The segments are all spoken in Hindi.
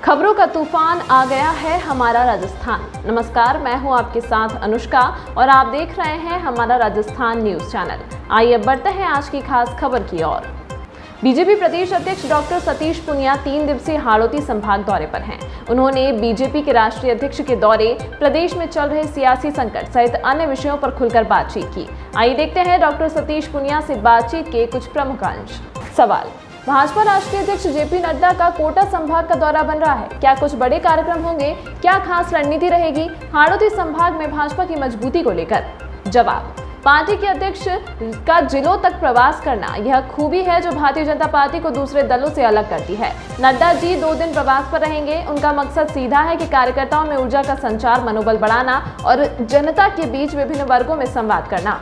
खबरों का तूफान आ गया है हमारा राजस्थान। नमस्कार, मैं हूं आपके साथ अनुष्का और आप देख रहे हैं हमारा राजस्थान न्यूज चैनल। आइए बढ़ते हैं आज की खास खबर की ओर। बीजेपी प्रदेश अध्यक्ष डॉक्टर सतीश पूनिया 3 दिवसीय हाड़ौती संभाग दौरे पर हैं। उन्होंने बीजेपी के राष्ट्रीय अध्यक्ष के दौरे, प्रदेश में चल रहे सियासी संकट सहित अन्य विषयों पर खुलकर बातचीत की। आइए देखते हैं डॉक्टर सतीश पूनिया से बातचीत के कुछ प्रमुख अंश। सवाल: भाजपा राष्ट्रीय अध्यक्ष जेपी नड्डा का कोटा संभाग का दौरा बन रहा है, क्या कुछ बड़े कार्यक्रम होंगे? क्या खास रणनीति रहेगी हाड़ौती संभाग में भाजपा की मजबूती को लेकर? जवाब: पार्टी के अध्यक्ष का जिलों तक प्रवास करना यह खूबी है जो भारतीय जनता पार्टी को दूसरे दलों से अलग करती है। नड्डा जी 2 दिन प्रवास पर रहेंगे। उनका मकसद सीधा है कि कार्यकर्ताओं में ऊर्जा का संचार, मनोबल बढ़ाना और जनता के बीच विभिन्न वर्गों में संवाद करना।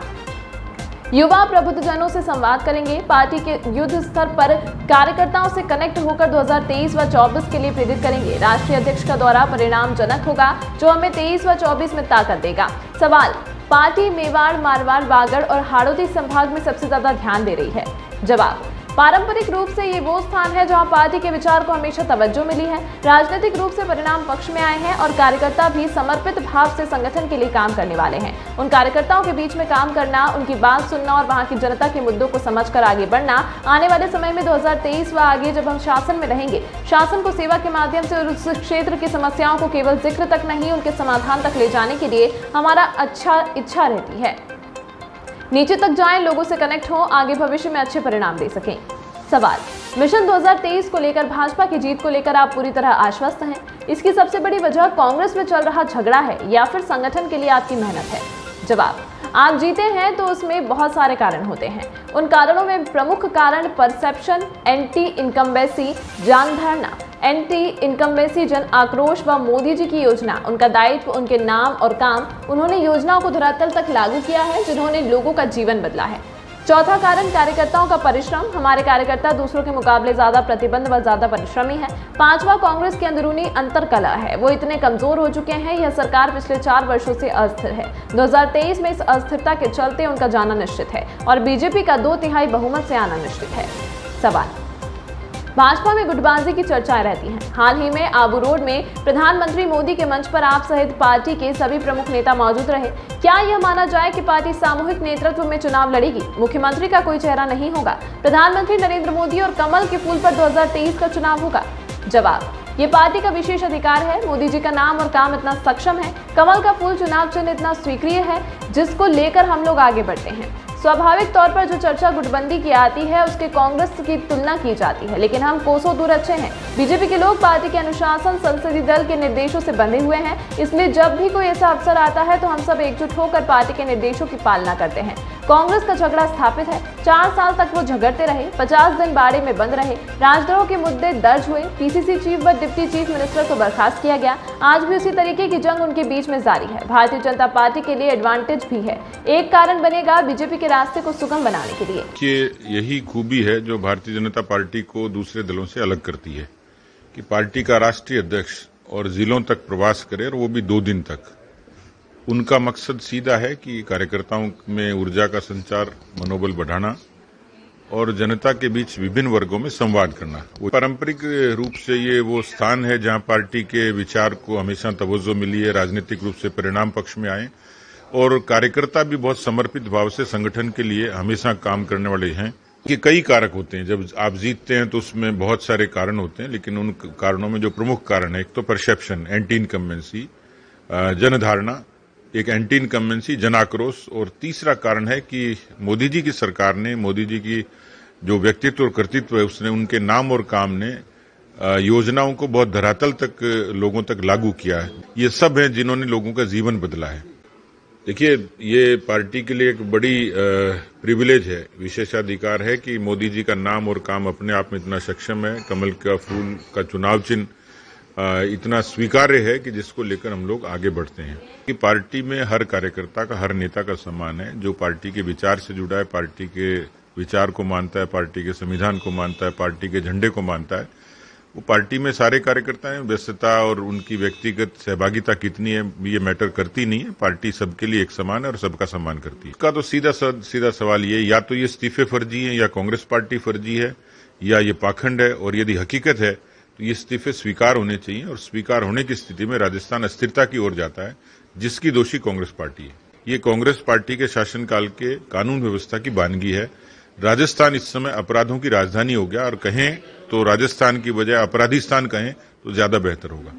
युवा प्रबुद्धजनों से संवाद करेंगे। पार्टी के युद्ध स्तर पर कार्यकर्ताओं से कनेक्ट होकर 2023 व 24 के लिए प्रेरित करेंगे। राष्ट्रीय अध्यक्ष का दौरा परिणामजनक होगा जो हमें 23 व 24 में ताकत देगा। सवाल: पार्टी मेवाड़, मारवाड़, बागड़ और हाड़ौती संभाग में सबसे ज्यादा ध्यान दे रही है। जवाब: पारंपरिक रूप से ये वो स्थान है जहां पार्टी के विचार को हमेशा तवज्जो मिली है। राजनीतिक रूप से परिणाम पक्ष में आए हैं और कार्यकर्ता भी समर्पित भाव से संगठन के लिए काम करने वाले हैं। उन कार्यकर्ताओं के बीच में काम करना, उनकी बात सुनना और वहां की जनता के मुद्दों को समझकर आगे बढ़ना। आने वाले समय में 2023 व आगे जब हम शासन में रहेंगे, शासन को सेवा के माध्यम से उस क्षेत्र की समस्याओं को केवल जिक्र तक नहीं, उनके समाधान तक ले जाने के लिए हमारा इच्छा रहती है। नीचे तक जाएं, लोगों से कनेक्ट हो, आगे भविष्य में अच्छे परिणाम दे सकें। सवाल: मिशन 2023 को लेकर भाजपा की जीत को लेकर आप पूरी तरह आश्वस्त हैं? इसकी सबसे बड़ी वजह कांग्रेस में चल रहा झगड़ा है या फिर संगठन के लिए आपकी मेहनत है? जवाब: आप जीते हैं तो उसमें बहुत सारे कारण होते हैं। उन कारणों में प्रमुख कारण परसेप्शन, एंटी इनकम्बेंसी, जनधारणा, एंटी इनकम्बेंसी, जन आक्रोश व मोदी जी की योजना, उनका दायित्व, उनके नाम और काम। उन्होंने योजनाओं को धरातल तक लागू किया है जिन्होंने लोगों का जीवन बदला है। चौथा कारण कार्यकर्ताओं का परिश्रम। हमारे कार्यकर्ता दूसरों के मुकाबले ज्यादा प्रतिबद्ध व ज्यादा परिश्रमी है। 5वां कांग्रेस की अंदरूनी अंतरकलह है, वो इतने कमजोर हो चुके हैं। यह सरकार पिछले 4 वर्षों से अस्थिर है। 2023 में इस अस्थिरता के चलते उनका जाना निश्चित है और बीजेपी का 2/3 बहुमत से आना निश्चित है। सवाल: भाजपा में गुटबाजी की चर्चाएं रहती हैं। हाल ही में आबू रोड में प्रधानमंत्री मोदी के मंच पर आप सहित पार्टी के सभी प्रमुख नेता मौजूद रहे। क्या यह माना जाए कि पार्टी सामूहिक नेतृत्व में चुनाव लड़ेगी? मुख्यमंत्री का कोई चेहरा नहीं होगा। प्रधानमंत्री नरेंद्र मोदी और कमल के फूल पर 2023 का चुनाव होगा। जवाब: ये पार्टी का विशेष अधिकार है। मोदी जी का नाम और काम इतना सक्षम है, कमल का फूल चुनाव चिन्ह इतना स्वीकार्य है जिसको लेकर हम लोग आगे बढ़ते हैं। स्वाभाविक तौर पर जो चर्चा गुटबंदी की आती है उसके कांग्रेस की तुलना की जाती है, लेकिन हम कोसों दूर अच्छे हैं। बीजेपी के लोग पार्टी के अनुशासन, संसदीय दल के निर्देशों से बंधे हुए हैं, इसलिए जब भी कोई ऐसा अवसर आता है तो हम सब एकजुट होकर पार्टी के निर्देशों की पालना करते हैं। कांग्रेस का झगड़ा स्थापित है। 4 साल तक वो झगड़ते रहे, 50 दिन बाड़े में बंद रहे, राजद्रोह के मुद्दे दर्ज हुए, पीसीसी चीफ व डिप्टी चीफ मिनिस्टर को बर्खास्त किया गया। आज भी उसी तरीके की जंग उनके बीच में जारी है। भारतीय जनता पार्टी के लिए एडवांटेज भी है, एक कारण बनेगा बीजेपी के रास्ते को सुगम बनाने के लिए। यही खूबी है जो भारतीय जनता पार्टी को दूसरे दलों से अलग करती है कि पार्टी का राष्ट्रीय अध्यक्ष और जिलों तक प्रवास करे और वो भी 2 दिन तक। उनका मकसद सीधा है कि कार्यकर्ताओं में ऊर्जा का संचार, मनोबल बढ़ाना और जनता के बीच विभिन्न वर्गों में संवाद करना। पारंपरिक रूप से ये वो स्थान है जहां पार्टी के विचार को हमेशा तवज्जो मिली है, राजनीतिक रूप से परिणाम पक्ष में आए और कार्यकर्ता भी बहुत समर्पित भाव से संगठन के लिए हमेशा काम करने वाले हैं। कि कई कारक होते हैं, जब आप जीतते हैं तो उसमें बहुत सारे कारण होते हैं, लेकिन उन कारणों में जो प्रमुख कारण है, एक तो परसेप्शन, एंटी इनकम्बेंसी, जनधारणा, एक एंटी इनकम्बेंसी, जन आक्रोश, और तीसरा कारण है कि मोदी जी की सरकार ने, मोदी जी की जो व्यक्तित्व और कर्तृत्व है उसने, उनके नाम और काम ने योजनाओं को बहुत धरातल तक लोगों तक लागू किया है। ये सब हैं जिन्होंने लोगों का जीवन बदला है। देखिए, ये पार्टी के लिए एक बड़ी प्रिविलेज है, विशेषाधिकार है कि मोदी जी का नाम और काम अपने आप में इतना सक्षम है। कमल का फूल का चुनाव चिन्ह इतना स्वीकार्य है कि जिसको लेकर हम लोग आगे बढ़ते हैं। कि पार्टी में हर कार्यकर्ता का, हर नेता का सम्मान है। जो पार्टी के विचार से जुड़ा है, पार्टी के विचार को मानता है, पार्टी के संविधान को मानता है, पार्टी के झंडे को मानता है, वो पार्टी में सारे कार्यकर्ता हैं। व्यस्तता और उनकी व्यक्तिगत सहभागिता कितनी है ये मैटर करती नहीं है। पार्टी सबके लिए एक समान है और सबका सम्मान करती है। इसका तो सीधा सवाल ये, या तो ये इस्तीफे फर्जी है, या कांग्रेस पार्टी फर्जी है, या ये पाखंड है। और यदि हकीकत है तो ये इस्तीफे स्वीकार होने चाहिए और स्वीकार होने की स्थिति में राजस्थान अस्थिरता की ओर जाता है, जिसकी दोषी कांग्रेस पार्टी है। ये कांग्रेस पार्टी के शासनकाल के कानून व्यवस्था की वानगी है। राजस्थान इस समय अपराधों की राजधानी हो गया और कहें तो राजस्थान की बजाय अपराधीस्तान कहें तो ज्यादा बेहतर होगा।